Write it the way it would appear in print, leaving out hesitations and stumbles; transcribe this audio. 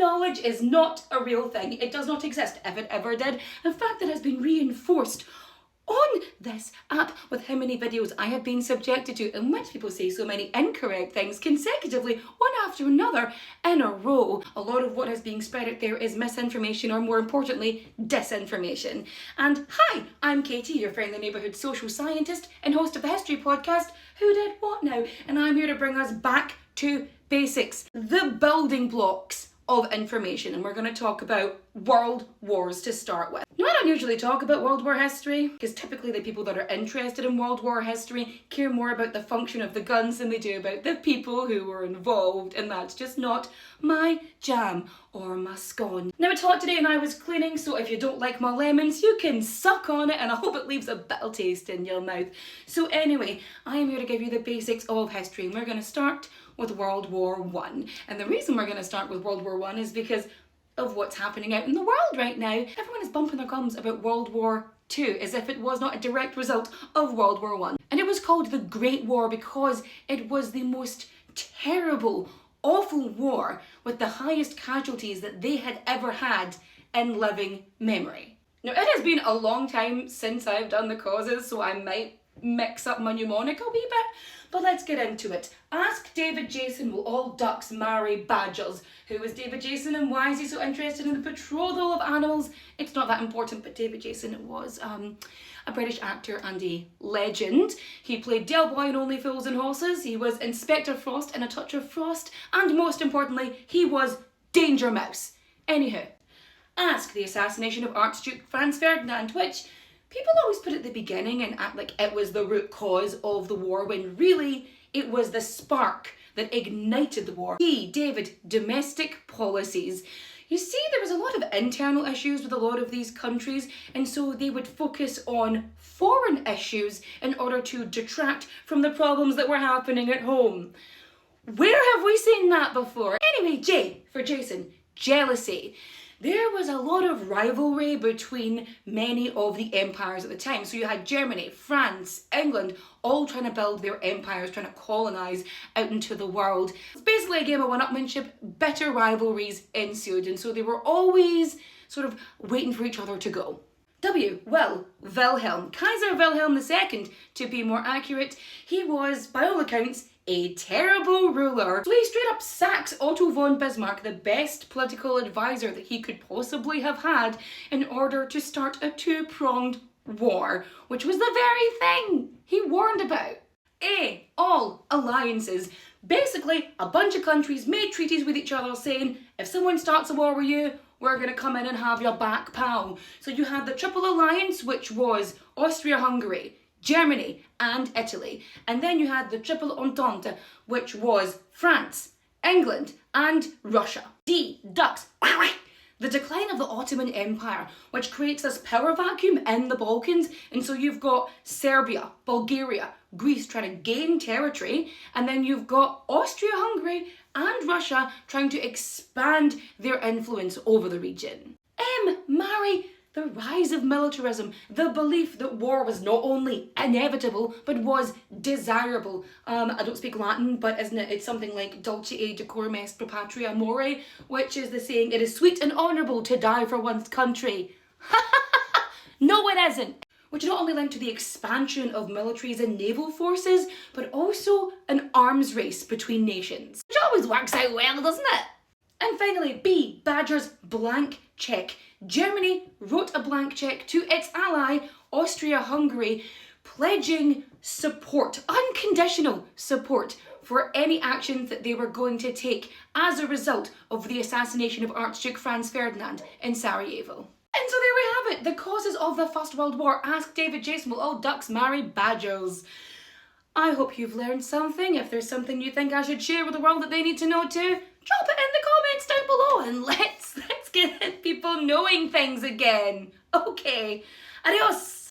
knowledge is not a real thing. It does not exist, if it ever did. In fact, that has been reinforced on this app with how many videos I have been subjected to in which people say so many incorrect things consecutively, one after another, in a row. A lot of what is being spread out there is misinformation, or more importantly, disinformation. And hi, I'm Katie, your friendly neighbourhood social scientist and host of the History Podcast, Who Did What Now? And I'm here to bring us back to basics, the building blocks of information, and we're going to talk about world wars to start with. Now, I don't usually talk about World War history because typically the people that are interested in World War history care more about the function of the guns than they do about the people who were involved, and that's just not my jam or my scone. Now, it's hot today and I was cleaning, so if you don't like my lemons, you can suck on it, and I hope it leaves a bit of taste in your mouth. So anyway, I am here to give you the basics of history, and we're going to start with World War I. And the reason we're going to start with World War I is because of what's happening out in the world right now. Everyone is bumping their gums about World War II as if it was not a direct result of World War I. And it was called the Great War because it was the most terrible, awful war with the highest casualties that they had ever had in living memory. Now, it has been a long time since I've done the causes, so I might mix up my mnemonic a wee bit, but let's get into it. Ask David Jason, will all ducks marry badgers? Who is David Jason and why is he so interested in the betrothal of animals? It's not that important, but David Jason was a British actor and a legend. He played Del Boy in Only Fools and Horses, he was Inspector Frost in A Touch of Frost, and most importantly, he was Danger Mouse. Anyhow, ask the assassination of Archduke Franz Ferdinand, which people always put at the beginning and act like it was the root cause of the war, when really it was the spark that ignited the war. David, domestic policies. You see, there was a lot of internal issues with a lot of these countries, and so they would focus on foreign issues in order to detract from the problems that were happening at home. Where have we seen that before? Anyway, J for Jason, jealousy. There was a lot of rivalry between many of the empires at the time. So you had Germany, France, England, all trying to build their empires, trying to colonise out into the world. It's basically a game of one-upmanship. Bitter rivalries ensued, and so they were always sort of waiting for each other to go. W, Wilhelm. Kaiser Wilhelm II, to be more accurate. He was, by all accounts, a terrible ruler. So he straight up sacks Otto von Bismarck, the best political advisor that he could possibly have had, in order to start a two-pronged war, which was the very thing he warned about. A, all alliances. Basically, a bunch of countries made treaties with each other saying, if someone starts a war with you, we're going to come in and have your back, pal. So you had the Triple Alliance, which was Austria-Hungary, Germany and Italy. And then you had the Triple Entente, which was France, England and Russia. D, ducks. The decline of the Ottoman Empire, which creates this power vacuum in the Balkans. And so you've got Serbia, Bulgaria, Greece trying to gain territory. And then you've got Austria-Hungary and Russia trying to expand their influence over the region. M, marry. The rise of militarism, the belief that war was not only inevitable, but was desirable. I don't speak Latin, but isn't it? It's something like dulce et decorum est pro patria more, which is the saying, it is sweet and honourable to die for one's country. No, it isn't. Which not only linked to the expansion of militaries and naval forces, but also an arms race between nations. Which always works out well, doesn't it? And finally, B, Badger's blank check. Germany wrote a blank check to its ally, Austria-Hungary, pledging support, unconditional support, for any actions that they were going to take as a result of the assassination of Archduke Franz Ferdinand in Sarajevo. And so there we have it, the causes of the First World War. Ask David Jason, will all ducks marry badgers? I hope you've learned something. If there's something you think I should share with the world that they need to know too, drop it in the comments down below and let's get people knowing things again. Okay, adios.